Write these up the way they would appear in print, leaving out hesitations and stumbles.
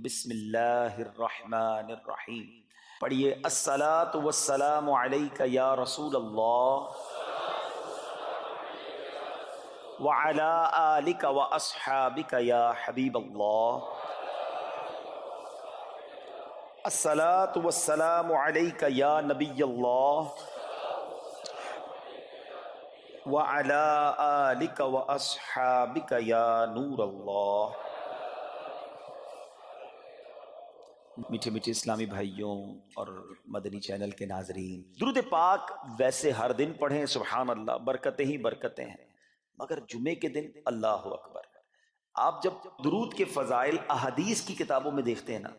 بسم اللہ الرحمن الرحیم. پڑھیے الصلاۃ والسلام علیک یا رسول اللہ وعلی آلک واصحابک یا حبیب اللہ. الصلاۃ والسلام علیک یا نبی اللہ وعلی آلک واصحابک یا نور اللہ. میٹھے میٹھے اسلامی بھائیوں اور مدنی چینل کے ناظرین، درود پاک ویسے ہر دن پڑھیں، سبحان اللہ، برکتیں ہی برکتیں ہیں، مگر جمعے کے دن اللہ اکبر. آپ جب درود کے فضائل احادیث کی کتابوں میں دیکھتے ہیں نا،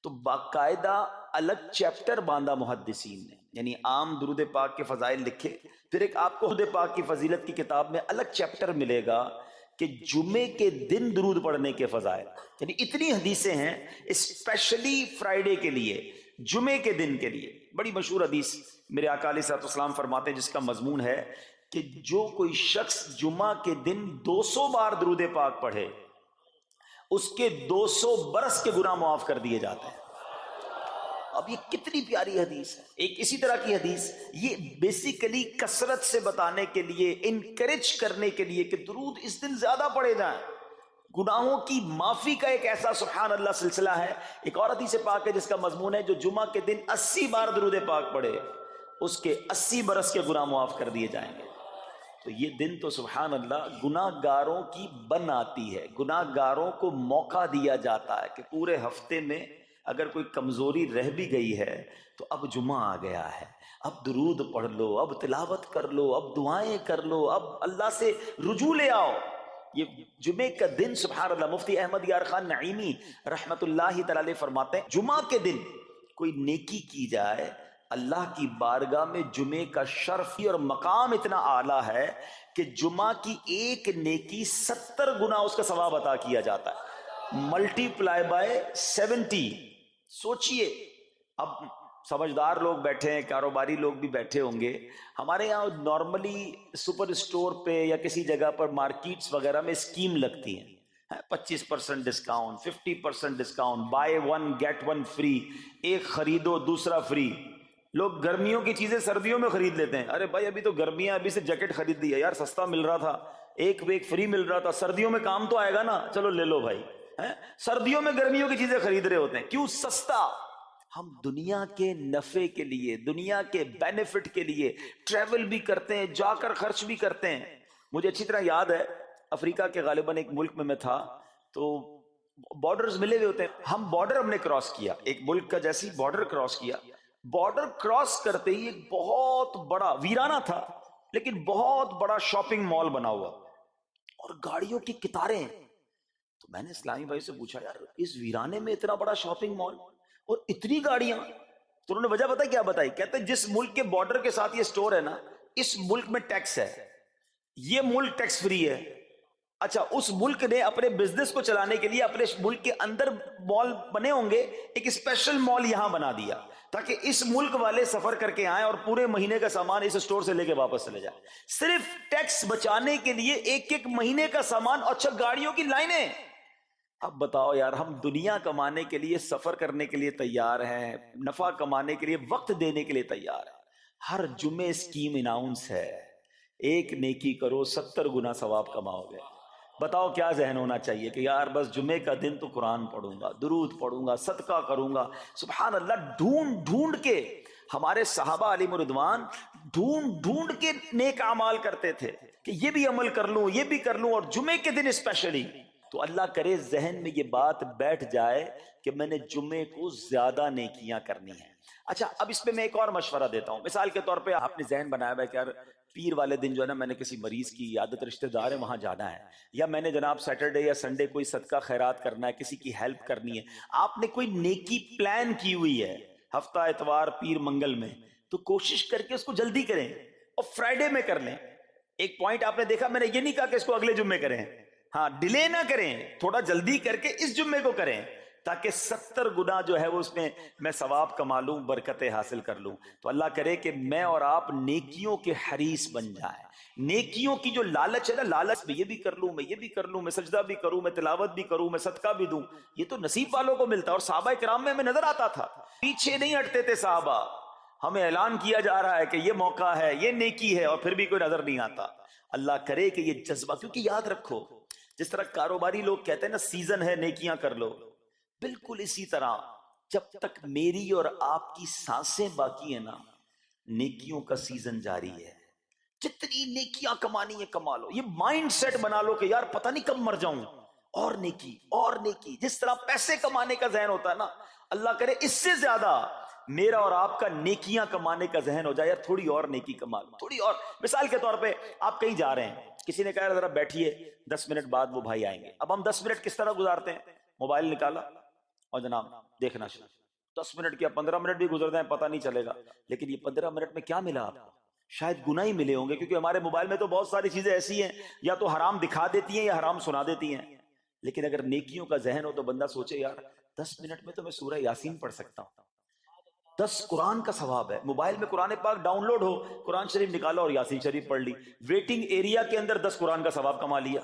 تو باقاعدہ الگ چیپٹر باندھا محدثین نے، یعنی عام درود پاک کے فضائل لکھے، پھر ایک آپ کو درود پاک کی فضیلت کی کتاب میں الگ چیپٹر ملے گا کہ جمعے کے دن درود پڑھنے کے فضائل. یعنی اتنی حدیثیں ہیں اسپیشلی فرائیڈے کے لیے، جمعے کے دن کے لیے. بڑی مشہور حدیث میرے آقا علیہ الصلوۃ والسلام فرماتے ہیں، جس کا مضمون ہے کہ جو کوئی شخص جمعہ کے دن 200 بار درود پاک پڑھے، اس کے 200 برس کے گناہ معاف کر دیے جاتے ہیں. اب یہ کتنی پیاری حدیث ہے. ایک اسی طرح کی حدیث، یہ بیسیکلی کثرت سے بتانے کے لیے، انکریج کرنے کے لیے کہ درود اس دن زیادہ پڑھے جائیں. گناہوں کی معافی کا ایک ایسا سبحان اللہ سلسلہ ہے. ایک اور حدیث پاک ہے جس کا مضمون ہے جو جمعہ کے دن 80 بار درود پاک پڑھے، اس کے 80 برس کے گناہ معاف کر دیے جائیں گے. تو یہ دن تو سبحان اللہ گناہ گاروں کی بن آتی ہے، گناہ گاروں کو موقع دیا جاتا ہے کہ پورے ہفتے میں اگر کوئی کمزوری رہ بھی گئی ہے تو اب جمعہ آ گیا ہے، اب درود پڑھ لو، اب تلاوت کر لو، اب دعائیں کر لو، اب اللہ سے رجوع لے آؤ. یہ جمعے کا دن سبحان اللہ، مفتی احمد یار خان نعیمی رحمت اللہ تعالی فرماتے ہیں جمعہ کے دن کوئی نیکی کی جائے، اللہ کی بارگاہ میں جمعے کا شرف اور مقام اتنا اعلیٰ ہے کہ جمعہ کی ایک نیکی 70 گنا اس کا ثواب عطا کیا جاتا ہے، ملٹی پلائی بائی 70. سوچئے، اب سمجھدار لوگ بیٹھے ہیں، کاروباری لوگ بھی بیٹھے ہوں گے. ہمارے یہاں نارملی سپر اسٹور پہ یا کسی جگہ پر مارکیٹس وغیرہ میں اسکیم لگتی ہیں، 25% discount, 50% discount, buy 1 get 1 free, ایک خریدو دوسرا فری. لوگ گرمیوں کی چیزیں سردیوں میں خرید لیتے ہیں. ارے بھائی ابھی تو گرمیاں، ابھی سے جیکٹ خرید دی ہے یار، سستا مل رہا تھا، ایک فری مل رہا تھا، سردیوں میں کام تو آئے گا نا، چلو لے لو بھائی. سردیوں میں گرمیوں کی چیزیں خرید رہے ہوتے ہیں، کیوں؟ سستا. ہم دنیا کے نفع کے لیے، دنیا کے بینیفٹ کے لیے ٹریول بھی کرتے ہیں، جا کر خرچ بھی کرتے ہیں. مجھے اچھی طرح یاد ہے، افریقہ کے غالباً ایک ملک میں تھا، تو بارڈرز ملے ہوئے ہوتے ہیں. ہم بارڈر ہم نے کراس کیا، ایک ملک کا جیسی بارڈر کراس کیا. بارڈر کراس کرتے ہی ایک بہت بڑا، ویرانہ تھا لیکن بہت بڑا شاپنگ مال بنا ہوا اور گاڑیوں کی قطاریں. تو میں نے اسلامی بھائی سے پوچھا، یار اس ویرانے میں اتنا بڑا شاپنگ مال اور اتنی گاڑیاں؟ تو انہوں نے وجہ پتہ کیا بتائی؟ کہتے ہیں جس ملک کے بارڈر کے ساتھ یہ سٹور ہے نا، اس ملک میں ٹیکس ہے، یہ ملک ٹیکس فری ہے. اچھا، اس ملک نے اپنے بزنس کو چلانے کے لیے اپنے ملک کے اندر مال بنے ہوں گے، ایک اسپیشل مال یہاں بنا دیا تاکہ اس ملک والے سفر کر کے آئیں اور پورے مہینے کا سامان اس سٹور سے لے کے واپس چلے جائیں، صرف ٹیکس بچانے کے لیے. ایک مہینے کا سامان. اچھا، گاڑیوں کی لائنیں. اب بتاؤ یار، ہم دنیا کمانے کے لیے، سفر کرنے کے لیے تیار ہیں، نفع کمانے کے لیے وقت دینے کے لیے تیار ہیں. ہر جمعے اسکیم اناؤنس ہے، ایک نیکی کرو 70 گنا ثواب کماؤ گے. بتاؤ کیا ذہن ہونا چاہیے کہ یار بس جمعے کا دن تو قرآن پڑھوں گا، درود پڑھوں گا، صدقہ کروں گا. سبحان اللہ، ڈھونڈ ڈھونڈ کے ہمارے صحابہ علیہ رضوان ڈھونڈ ڈھونڈ کے نیک اعمال کرتے تھے کہ یہ بھی عمل کر لوں، یہ بھی کر لوں، اور جمعے کے دن اسپیشلی. تو اللہ کرے ذہن میں یہ بات بیٹھ جائے کہ میں نے جمعے کو زیادہ نیکیاں کرنی ہیں. اچھا، اب اس پہ میں ایک اور مشورہ دیتا ہوں. مثال کے طور پہ آپ نے ذہن بنایا ہوا ہے کہ یار پیر والے دن جو ہے نا، میں نے کسی مریض کی عیادت، رشتہ دار ہے، وہاں جانا ہے، یا میں نے جناب سیٹرڈے یا سنڈے کوئی صدقہ خیرات کرنا ہے، کسی کی ہیلپ کرنی ہے. آپ نے کوئی نیکی پلان کی ہوئی ہے ہفتہ اتوار پیر منگل میں، تو کوشش کر کے اس کو جلدی کریں اور فرائیڈے میں کر لیں. ایک پوائنٹ آپ نے دیکھا، میں نے یہ نہیں کہا کہ اس کو اگلے جمعے کریں، ہاں ڈیلے نہ کریں، تھوڑا جلدی کر کے اس جمعے کو کریں تاکہ 70 گنا جو ہے وہ اس میں ثواب کما لوں، برکتیں حاصل کر لوں۔ تو اللہ کرے کہ میں اور آپ نیکیوں کے حریص بن جائیں۔ نیکیوں کی جو لالچ ہے نا، لالچ میں یہ بھی کر لوں، میں یہ بھی کر لوں، میں سجدہ بھی کروں، میں تلاوت بھی کروں، میں صدقہ بھی دوں، یہ تو نصیب والوں کو ملتا ہے۔ اور صحابہ کرام میں ہمیں نظر آتا تھا، پیچھے نہیں ہٹتے تھے صحابہ، ہمیں اعلان کیا جا رہا ہے کہ یہ موقع ہے، یہ نیکی ہے، اور پھر بھی کوئی نظر نہیں آتا۔ اللہ کرے کہ یہ جذبہ، کیونکہ یاد رکھو جس طرح کاروباری لوگ کہتے ہیں نا سیزن ہے نیکیاں کر لو، بالکل اسی طرح جب تک میری اور آپ کی سانسیں باقی ہیں نا، نیکیوں کا سیزن جاری ہے۔ جتنی نیکیاں کمانی ہے کما لو، یہ مائنڈ سیٹ بنا لو کہ یار پتہ نہیں کب مر جاؤں، اور نیکی اور نیکی۔ جس طرح پیسے کمانے کا ذہن ہوتا ہے نا، اللہ کرے اس سے زیادہ میرا اور آپ کا نیکیاں کمانے کا ذہن ہو جائے، یار تھوڑی اور نیکی کما لو، تھوڑی اور۔ مثال کے طور پہ آپ کہیں جا رہے ہیں، کسی نے کہا ذرا بیٹھیے 10 منٹ بعد وہ بھائی آئیں گے۔ اب ہم 10 منٹ کس طرح گزارتے ہیں؟ موبائل نکالا اور جناب دیکھنا شروع، 10 منٹ کیا 15 منٹ بھی گزر جائیں پتہ نہیں چلے گا، لیکن یہ 15 منٹ میں کیا ملا آپ کو؟ شاید گناہ ہی ملے ہوں گے، کیونکہ ہمارے موبائل میں تو بہت ساری چیزیں ایسی ہیں یا تو حرام دکھا دیتی ہیں یا حرام سنا دیتی ہیں۔ لیکن اگر نیکیوں کا ذہن ہو تو بندہ سوچے یار 10 منٹ میں تو میں سورہ یاسین پڑھ سکتا ہوں، 10 قرآن کا ثواب ہے۔ موبائل میں قرآن پاک ڈاؤن لوڈ ہو، قرآن شریف نکالا اور یاسین شریف پڑھ لی، ویٹنگ ایریا کے اندر 10 قرآن کا ثواب کما لیا۔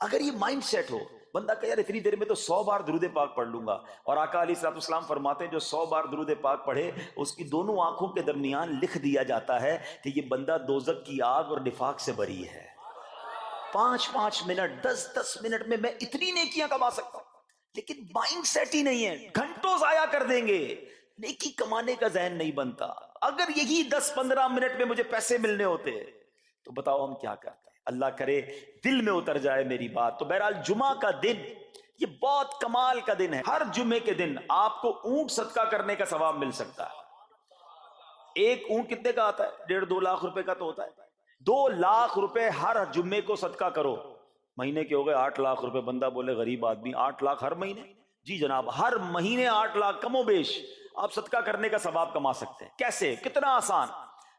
اگر یہ مائنڈ سیٹ ہو، بندہ کہ یار اتنی دیر میں تو 100 بار درود پاک پڑھ لوں گا، اور آقا علیہ الصلوۃ والسلام فرماتے ہیں جو 100 بار درود پاک پڑھے اس کی دونوں آنکھوں کے درمیان لکھ دیا جاتا ہے کہ یہ بندہ دوزخ کی آگ اور نفاق سے بری ہے۔ 5 منٹ 10 منٹ میں اتنی نیکیاں کما سکتا ہوں، لیکن مائنڈ سیٹ ہی نہیں ہے، گھنٹوں ضائع کر دیں گے، نیکی کمانے کا ذہن نہیں بنتا۔ اگر یہی 10-15 منٹ میں مجھے پیسے ملنے ہوتے تو بتاؤ ہم کیا کرتے؟ اللہ کرے دل میں اتر جائے میری بات۔ تو بہرحال جمعہ کا دن یہ بہت کمال کا دن ہے۔ ہر جمعے کے دن آپ کو اونٹ صدقہ کرنے کا ثواب مل سکتا ہے۔ ایک اونٹ کتنے کا آتا ہے؟ 1.5-2 لاکھ روپے کا تو ہوتا ہے۔ 2 لاکھ روپے ہر جمعے کو صدقہ کرو، مہینے کے ہو گئے 8 لاکھ روپے۔ بندہ بولے غریب آدمی 8 لاکھ ہر مہینے؟ جی جناب، ہر مہینے 8 لاکھ کم و بیش آپ صدقہ کرنے کا ثواب کما سکتے ہیں۔ کیسے؟ کتنا آسان۔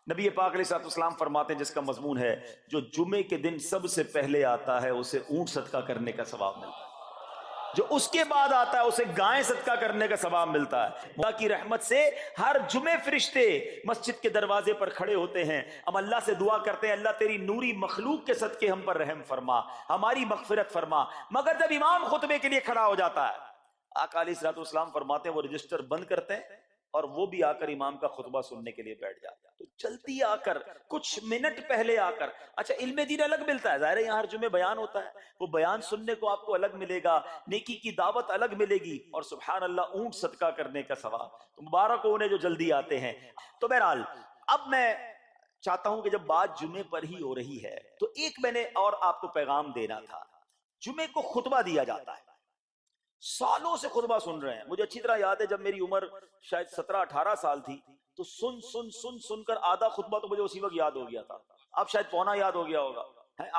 نبی پاک علیہ الصلوۃ والسلام فرماتے ہیں جس کا مضمون ہے جو جمعے کے دن سب سے پہلے آتا ہے اسے اونٹ صدقہ کرنے کا ثواب ملتا ہے، جو اس کے بعد آتا ہے اسے گائیں صدقہ کرنے کا ثواب ملتا ہے۔ اللہ کی رحمت سے ہر جمعے فرشتے مسجد کے دروازے پر کھڑے ہوتے ہیں، ہم اللہ سے دعا کرتے ہیں اللہ تیری نوری مخلوق کے صدقے ہم پر رحم فرما، ہماری مغفرت فرما۔ مگر جب امام خطبے کے لیے کھڑا ہو جاتا ہے، آقا علیہ الصلوۃ والسلام فرماتے ہیں وہ رجسٹر بند کرتے ہیں اور وہ بھی آ کر امام کا خطبہ سننے کے لیے بیٹھ جاتا ہے۔ تو جلدی آ کر، کچھ منٹ پہلے آ کر۔ اچھا علم دین الگ ملتا ہے، ظاہر ہے یہاں ہر جمعے بیان ہوتا ہے، وہ بیان سننے کو آپ کو الگ ملے گا، نیکی کی دعوت الگ ملے گی، اور سبحان اللہ اونٹ صدقہ کرنے کا ثواب۔ تو مبارک ہو انہیں جو جلدی آتے ہیں۔ تو بہرحال اب میں چاہتا ہوں کہ جب بات جمعے پر ہی ہو رہی ہے تو ایک میں نے اور آپ کو پیغام دینا تھا۔ جمعے کو خطبہ دیا جاتا ہے، سالوں سے خطبہ سن رہے ہیں۔ مجھے اچھی طرح یاد ہے جب میری عمر شاید 17-18 سال تھی تو سن کر آدھا خطبہ تو مجھے اسی وقت یاد ہو گیا تھا، اب شاید پونا یاد ہو گیا ہوگا۔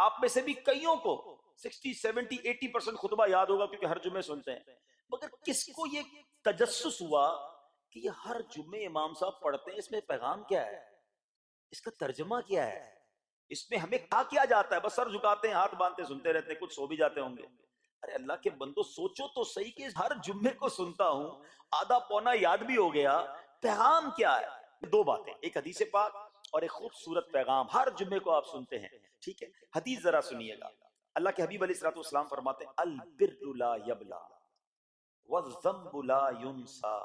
آپ میں سے بھی کئیوں کو 60-70-80% خطبہ یاد ہوگا کیونکہ ہر جمعے سنتے ہیں۔ مگر کس کو یہ تجسس ہوا کہ یہ ہر جمعے امام صاحب پڑھتے ہیں، اس میں پیغام کیا ہے، اس کا ترجمہ کیا ہے، اس میں ہمیں کیا جاتا ہے؟ بس سر جھکاتے ہیں، ہاتھ باندھتے سنتے رہتے ہیں، کچھ سو بھی جاتے ہوں گے۔ ارے اللہ کے بندو سوچو تو صحیح کہ ہر جمعے کو سنتا ہوں، آدھا پونا یاد بھی ہو گیا، پیغام کیا ہے؟ 2 باتیں، ایک حدیث پاک اور ایک خوبصورت پیغام ہر جمعے کو آپ سنتے ہیں، ٹھیک ہے؟ حدیث ذرا سنیے گا۔ اللہ کے حبیب علیہ الصلوۃ والسلام فرماتے ہیں البر لا یبلا والذنب لا ینسا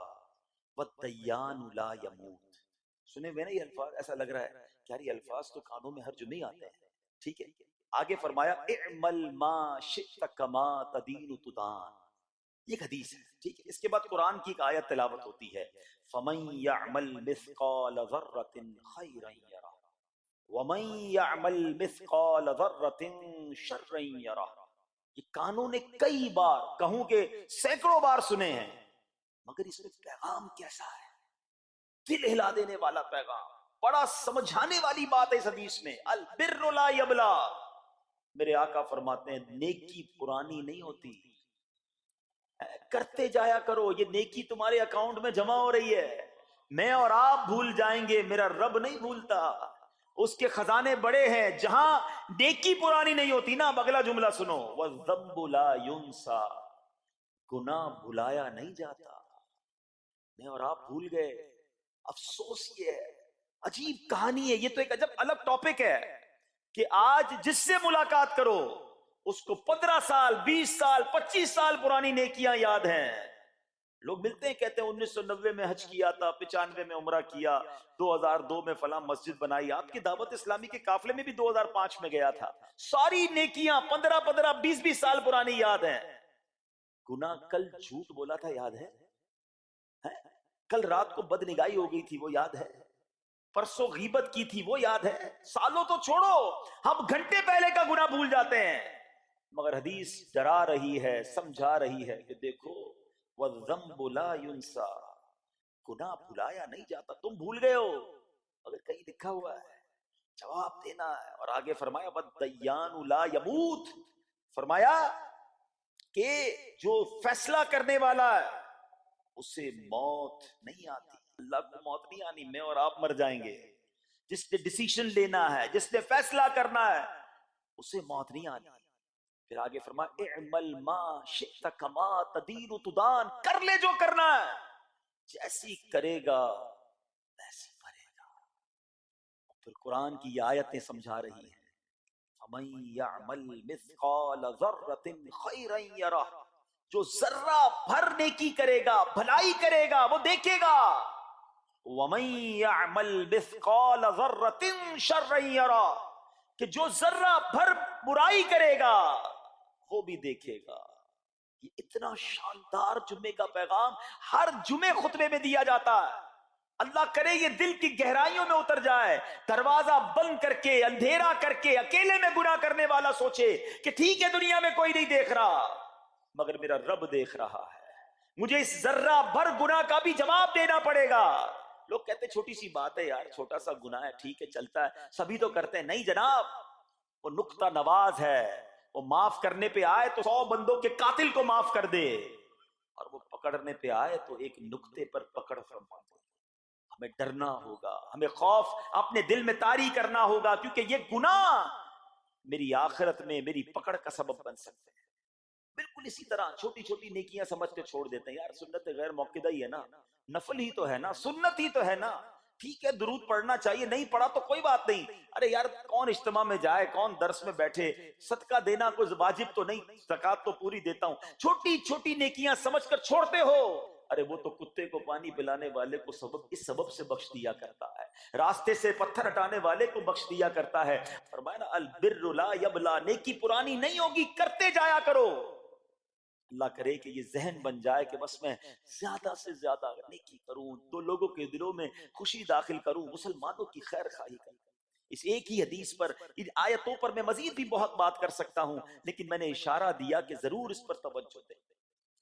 والدیان لا یموت۔ سنے ہوئے نا یہ الفاظ؟ ایسا لگ رہا ہے کہ یار یہ الفاظ تو کانوں میں ہر جمعے آتے ہیں، ٹھیک ہے؟ آگے فرمایا اعمل ما شئت کما تدین تدان، یہ ایک حدیث ہے، ٹھیک ہے؟ اس کے بعد قرآن کی ایک آیت تلاوت ہوتی ہے فمن یعمل مثقال ذرۃ خیرا یرہ ومن یعمل مثقال ذرۃ شرا یرہ۔ یہ کانوں نے کئی بار، کہوں کہ سینکڑوں بار سنے ہیں، مگر اس میں پیغام کیسا ہے؟ دل ہلا دینے والا پیغام، بڑا سمجھانے والی بات ہے اس حدیث میں۔ البر لا یبلا، میرے آقا فرماتے ہیں نیکی پرانی نہیں ہوتی، کرتے جایا کرو، یہ نیکی تمہارے اکاؤنٹ میں جمع ہو رہی ہے۔ میں اور آپ بھول جائیں گے، میرا رب نہیں بھولتا، اس کے خزانے بڑے ہیں۔ جہاں نیکی پرانی نہیں ہوتی نا، اب اگلا جملہ سنو، وَالذَّنبُ لَا يُنسَى، گناہ بھلایا نہیں جاتا، میں اور آپ بھول گئے، افسوس یہ ہے، عجیب کہانی ہے، یہ تو ایک عجب الگ ٹاپک ہے کہ آج جس سے ملاقات کرو اس کو 15 سال 20 سال 25 سال پرانی نیکیاں یاد ہیں۔ لوگ ملتے ہیں کہتے ہیں 1990 میں حج کیا تھا، 95 میں عمرہ کیا، 2002 میں فلاں مسجد بنائی، آپ کی دعوت اسلامی کے قافلے میں بھی 2005 میں گیا تھا، ساری نیکیاں 15 20 سال پرانی یاد ہیں۔ گناہ کل جھوٹ بولا تھا یاد ہے؟ کل رات کو بدنگاہی ہو گئی تھی وہ یاد ہے؟ پرسوں غیبت کی تھی وہ یاد ہے؟ سالوں تو چھوڑو، ہم گھنٹے پہلے کا گناہ بھول جاتے ہیں۔ مگر حدیث ڈرا رہی ہے، سمجھا رہی ہے کہ دیکھو وَالذَّنبُ لَا يُنسَى، گناہ بھلایا نہیں جاتا، تم بھول گئے ہو اگر کہیں لکھا ہوا ہے جواب دینا ہے۔ اور آگے فرمایا وَالدَّيَّانُ لَا يَمُوتُ، فرمایا کہ جو فیصلہ کرنے والا ہے اسے موت نہیں آتی، اللہ کو موت نہیں آنی، میں اور آپ مر جائیں گے۔ جس نے ڈیسیشن لینا ہے، جس نے فیصلہ کرنا ہے اسے موت نہیں آنی۔ پھر آگے فرمایا اعمل ما شئت کما تدین تدان، کر لے جو کرنا ہے، جیسی کرے گا ویسی کرے گا۔ پھر قرآن کی یہ آیتیں سمجھا رہی ہیں فَمَن يَعْمَلْ مِثْقَالَ ذَرَّةٍ خَيْرًا يَرَهُ، جو ذرہ بھر نیکی کرے گا، بھلائی کرے گا، وہ دیکھے گا۔ وَمَن يَعْمَلْ مِثْقَالَ ذَرَّةٍ شَرًّا يَرَهُ، کہ جو ذرہ بھر برائی کرے گا وہ بھی دیکھے گا۔ یہ اتنا شاندار جمعے کا پیغام ہر جمعے خطبے میں دیا جاتا ہے، اللہ کرے یہ دل کی گہرائیوں میں اتر جائے، دروازہ بند کر کے، اندھیرا کر کے، اکیلے میں گناہ کرنے والا سوچے کہ ٹھیک ہے دنیا میں کوئی نہیں دیکھ رہا مگر میرا رب دیکھ رہا ہے، مجھے اس ذرہ بھر گناہ کا بھی جواب دینا پڑے گا۔ لوگ کہتے ہیں چھوٹی سی بات ہے یار، چھوٹا سا گناہ ہے، ٹھیک ہے چلتا ہے، سبھی تو کرتے ہیں۔ نہیں جناب، وہ نقطہ نواز ہے، وہ معاف کرنے پہ آئے تو 100 بندوں کے قاتل کو معاف کر دے، اور وہ پکڑنے پہ آئے تو ایک نقطے پر پکڑ فرما دے۔ ہمیں ڈرنا ہوگا، ہمیں خوف اپنے دل میں طاری کرنا ہوگا، کیونکہ یہ گناہ میری آخرت میں میری پکڑ کا سبب بن سکتے ہیں۔ بالکل اسی طرح چھوٹی چھوٹی نیکیاں سمجھ کے چھوڑ دیتے ہیں، یار سنت غیر موقدہ ہی ہے نا، نفل ہی تو ہے نا، سنت ہی تو ہے نا، ٹھیک ہے درود پڑھنا چاہیے، نہیں پڑھا تو کوئی بات نہیں۔ ارے یار کون اجتماع میں جائے، کون درس میں بیٹھے، صدقہ دینا کوئی واجب تو نہیں، زکوٰۃ تو پوری دیتا ہوں، چھوٹی چھوٹی نیکیاں سمجھ کر چھوڑتے ہو۔ ارے وہ تو کتے کو پانی پلانے والے کو اس سبب سے بخش دیا کرتا ہے، راستے سے پتھر ہٹانے والے کو بخش دیا کرتا ہے۔ فرمایا نا البر لا یبلا، نیکی پرانی نہیں ہوگی، کرتے جایا کرو۔ اللہ کرے کہ یہ ذہن بن جائے کہ بس میں زیادہ سے زیادہ نیکی کروں، تو لوگوں کے دلوں میں خوشی داخل کروں، مسلمانوں کی خیر خواہی کروں۔ اس ایک ہی حدیث پر، ان آیتوں پر میں مزید بھی بہت بات کر سکتا ہوں، لیکن میں نے اشارہ دیا کہ ضرور اس پر توجہ دیں۔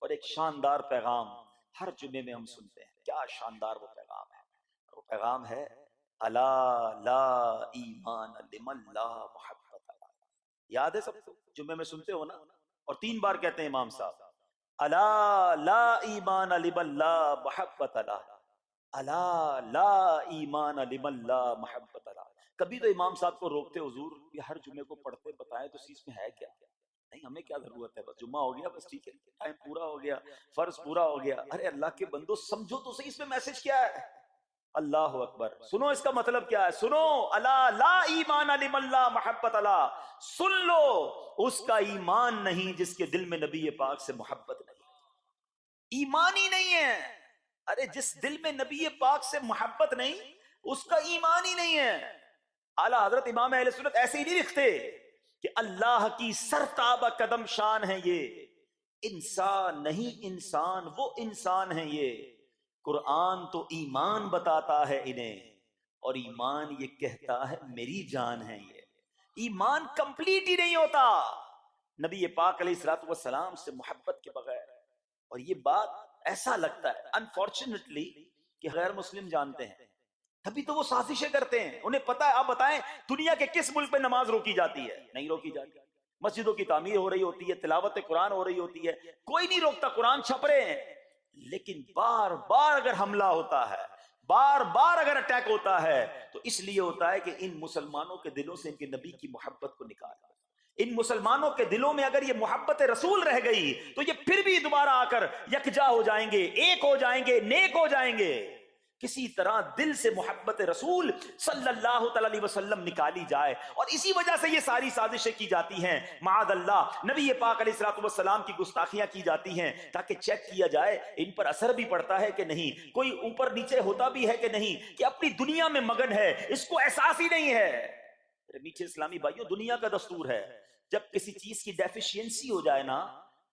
اور ایک شاندار پیغام ہر جمعے میں ہم سنتے ہیں، کیا شاندار وہ پیغام ہے، وہ پیغام ہے الا لا ایمان لمن لا محبت له۔ یاد ہے سب کو، جمعے میں سنتے ہو نا، اور 3 بار کہتے ہیں امام صاحب الا لا ایمان لمن لا محبت له، الا لا ایمان لمن لا محبت له۔ کبھی تو امام صاحب کو روکتے، حضور یہ ہر جمعے کو پڑھتے بتائیں تو اس میں ہے کیا؟ نہیں ہمیں کیا ضرورت ہے، بس جمعہ ہو گیا بس ٹھیک ہے، ٹائم پورا ہو گیا، فرض پورا ہو گیا۔ ارے اللہ کے بندو سمجھو تو صحیح اس میں میسج کیا ہے۔ اللہ اکبر، سنو اس کا مطلب کیا ہے، سنو الا لا ایمان لمن لا محبت لا، سن لو اس کا ایمان نہیں جس کے دل میں نبی پاک سے محبت نہیں، ایمان ہی نہیں ہے۔ ارے جس دل میں نبی پاک سے محبت نہیں اس کا ایمان ہی نہیں ہے۔ اعلیٰ حضرت امام اہل سنت ایسے ہی نہیں لکھتے کہ اللہ کی سرتاب قدم شان ہے یہ، انسان نہیں انسان، وہ انسان ہے یہ، قرآن تو ایمان بتاتا ہے انہیں، اور ایمان یہ کہتا ہے میری جان ہے یہ۔ ایمان کمپلیٹ ہی نہیں ہوتا نبی پاک علیہ الصلوۃ والسلام سے محبت کے بغیر۔ اور یہ بات ایسا لگتا ہے انفارچونیٹلی کہ غیر مسلم جانتے ہیں، تبھی تو وہ سازشیں کرتے ہیں، انہیں پتا ہے۔ آپ بتائیں دنیا کے کس ملک میں نماز روکی جاتی ہے؟ نہیں روکی جاتی، مسجدوں کی تعمیر ہو رہی ہوتی ہے، تلاوت قرآن ہو رہی ہوتی ہے، کوئی نہیں روکتا، قرآن چھپ رہے ہیں، لیکن بار بار اگر حملہ ہوتا ہے، بار بار اگر اٹیک ہوتا ہے تو اس لیے ہوتا ہے کہ ان مسلمانوں کے دلوں سے ان کے نبی کی محبت کو نکالا۔ ان مسلمانوں کے دلوں میں اگر یہ محبت رسول رہ گئی تو یہ پھر بھی دوبارہ آ کر یکجا ہو جائیں گے، ایک ہو جائیں گے، نیک ہو جائیں گے۔ کسی طرح دل سے محبت رسول صلی اللہ علیہ وسلم نکالی جائے، اور اسی وجہ سے یہ ساری سازشیں کی جاتی ہیں، معاذ اللہ نبی پاک علیہ الصلوۃ والسلام کی گستاخیاں کی جاتی ہیں تاکہ چیک کیا جائے ان پر اثر بھی پڑتا ہے کہ نہیں، کوئی اوپر نیچے ہوتا بھی ہے کہ نہیں، کہ اپنی دنیا میں مگن ہے، اس کو احساس ہی نہیں ہے۔ میرے میٹھے اسلامی بھائیوں، دنیا کا دستور ہے جب کسی چیز کی ڈیفیشینسی ہو جائے نا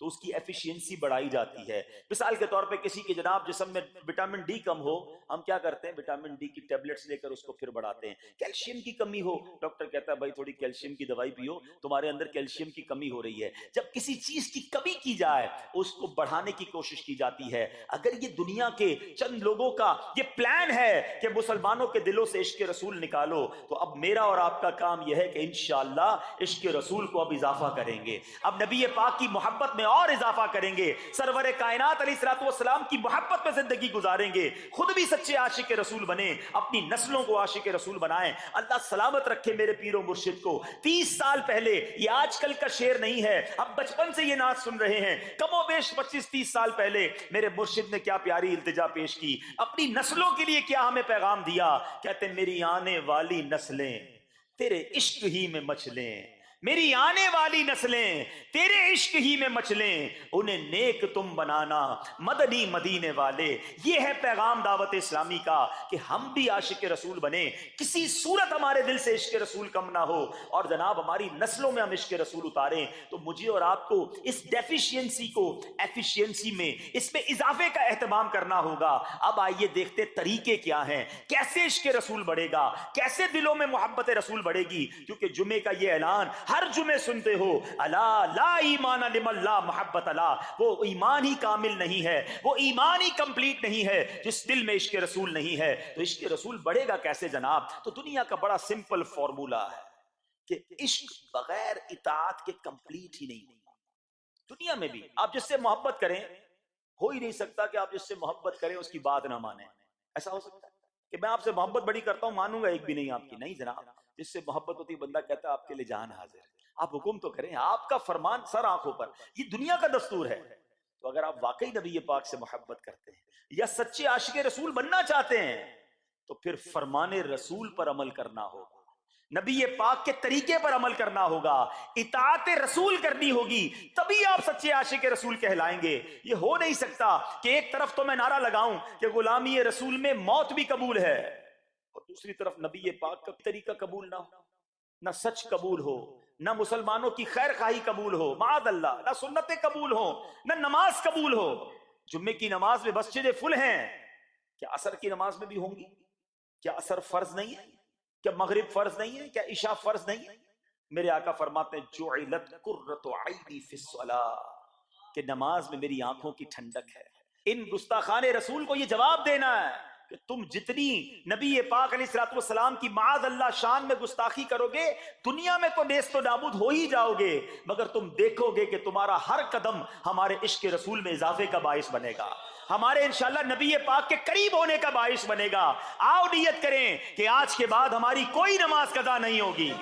تو اس کی ایفیشینسی بڑھائی جاتی ہے۔ مثال کے طور پہ کسی کے جناب جسم میں وٹامن ڈی کم ہو، ہم کیا کرتے ہیں، وٹامن ڈی کی ٹیبلٹس لے کر اس کو پھر بڑھاتے ہیں۔ کیلشیم کی کمی ہو، ڈاکٹر کہتا ہے بھائی تھوڑی کیلشیم کی دوائی پیو، تمہارے اندر کیلشیم کی کمی ہو رہی ہے۔ جب کسی چیز کی کمی کی جائے اس کو بڑھانے کی کوشش کی جاتی ہے۔ اگر یہ دنیا کے چند لوگوں کا یہ پلان ہے کہ مسلمانوں کے دلوں سے عشق رسول نکالو، تو اب میرا اور آپ کا کام یہ ہے کہ انشاءاللہ عشق رسول کو اب اضافہ کریں گے، اب نبی پاک کی محبت میں اور اضافہ کریں گے، سرور کائنات علیہ الصلوۃ والسلام کی محبت میں زندگی گزاریں گے، خود بھی سچے عاشق رسول بنیں، اپنی نسلوں کو عاشق رسول بنائیں۔ اللہ سلامت رکھے میرے پیر و مرشد کو۔ 30 سال پہلے، یہ آج کل کا شعر نہیں ہے، اب بچپن سے یہ نعت سن رہے ہیں، کم و بیش 25-30 سال پہلے میرے مرشد نے کیا پیاری التجا پیش کی، اپنی نسلوں کے لیے کیا ہمیں پیغام دیا۔ کہتے میری آنے والی نسلیں تیرے عشق ہی میں مچلیں، میری آنے والی نسلیں تیرے عشق ہی میں مچلیں، انہیں نیک تم بنانا مدنی مدینے والے۔ یہ ہے پیغام دعوت اسلامی کا کہ ہم بھی عاشق رسول بنیں، کسی صورت ہمارے دل سے عشق رسول کم نہ ہو، اور جناب ہماری نسلوں میں ہم عشق رسول اتاریں۔ تو مجھے اور آپ کو اس ڈیفیشینسی کو ایفیشینسی میں، اس میں اضافے کا اہتمام کرنا ہوگا۔ اب آئیے دیکھتے طریقے کیا ہیں، کیسے عشق رسول بڑھے گا، کیسے دلوں میں محبت رسول بڑھے گی۔ کیونکہ جمعے کا یہ اعلان ہر جمعے سنتے ہو، الا لا ایمان لمن لا محبت لا، وہ ایمان ہی کامل نہیں ہے، وہ ایمان ہی کمپلیٹ نہیں ہے جس دل میں عشق رسول نہیں ہے۔ تو عشق رسول بڑھے گا کیسے جناب؟ تو دنیا کا بڑا سمپل فارمولا ہے کہ عشق بغیر اطاعت کے کمپلیٹ ہی نہیں ہوگا۔ دنیا میں بھی آپ جس سے محبت کریں، ہو ہی نہیں سکتا کہ آپ جس سے محبت کریں اس کی بات نہ مانیں۔ ایسا ہو سکتا ہے کہ میں آپ سے محبت بڑی کرتا ہوں، مانوں گا ایک بھی نہیں آپ کی؟ نہیں جناب، جس سے محبت ہوتی بندہ کہتا ہے آپ کے لیے جان حاضر ہے، آپ حکم تو کریں، آپ کا فرمان سر آنکھوں پر، یہ دنیا کا دستور ہے۔ تو اگر آپ واقعی نبی پاک سے محبت کرتے ہیں یا سچے عاشق رسول بننا چاہتے ہیں تو پھر فرمان رسول پر عمل کرنا ہوگا، نبی پاک کے طریقے پر عمل کرنا ہوگا، اطاعت رسول کرنی ہوگی، تبھی آپ سچے عاشق رسول کہلائیں گے۔ یہ ہو نہیں سکتا کہ ایک طرف تو میں نعرہ لگاؤں کہ غلامی رسول میں موت بھی قبول ہے، اور دوسری طرف نبی پاک کا طریقہ قبول نہ ہو، نہ سچ قبول ہو، نہ مسلمانوں کی خیر خواہی قبول ہو، معاذ اللہ، نہ سنتیں قبول ہو، نہ نماز قبول ہو۔ جمعے کی نماز میں مسجدیں فل ہیں، کیا عصر کی نماز میں بھی ہوں گی؟ کیا عصر فرض نہیں ہے؟ کیا مغرب فرض نہیں ہے؟ کیا عشاء فرض نہیں ہے؟ میرے آقا فرماتے ہیں جعلت قرۃ عینی فی الصلاۃ، کہ نماز میں میری آنکھوں کی ٹھنڈک ہے۔ ان گستاخان رسول کو یہ جواب دینا ہے کہ تم جتنی نبی پاک علیہ الصلوۃ والسلام کی معاذ اللہ شان میں گستاخی کرو گے، دنیا میں تو نیست و نابود ہو ہی جاؤ گے، مگر تم دیکھو گے کہ تمہارا ہر قدم ہمارے عشق رسول میں اضافے کا باعث بنے گا، ہمارے انشاءاللہ نبی پاک کے قریب ہونے کا باعث بنے گا۔ آؤ نیت کریں کہ آج کے بعد ہماری کوئی نماز قضا نہیں ہوگی،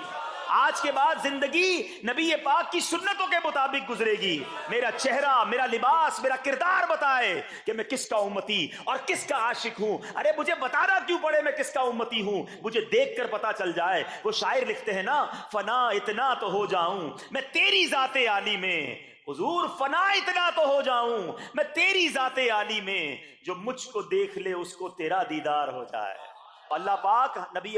آج کے بعد زندگی نبی پاک کی سنتوں کے مطابق گزرے گی۔ میرا چہرہ، میرا لباس، میرا کردار بتائے کہ میں کس کا امتی اور کس کا عاشق ہوں۔ ارے مجھے بتانا کیوں پڑے میں کس کا امتی ہوں، مجھے دیکھ کر پتا چل جائے۔ وہ شاعر لکھتے ہیں نا، فنا اتنا تو ہو جاؤں میں تیری ذات عالی میں، حضور فنا اتنا تو ہو جاؤں میں تیری ذات عالی میں، جو مجھ کو دیکھ لے اس کو تیرا دیدار ہو جائے۔ اللہ پاک نبی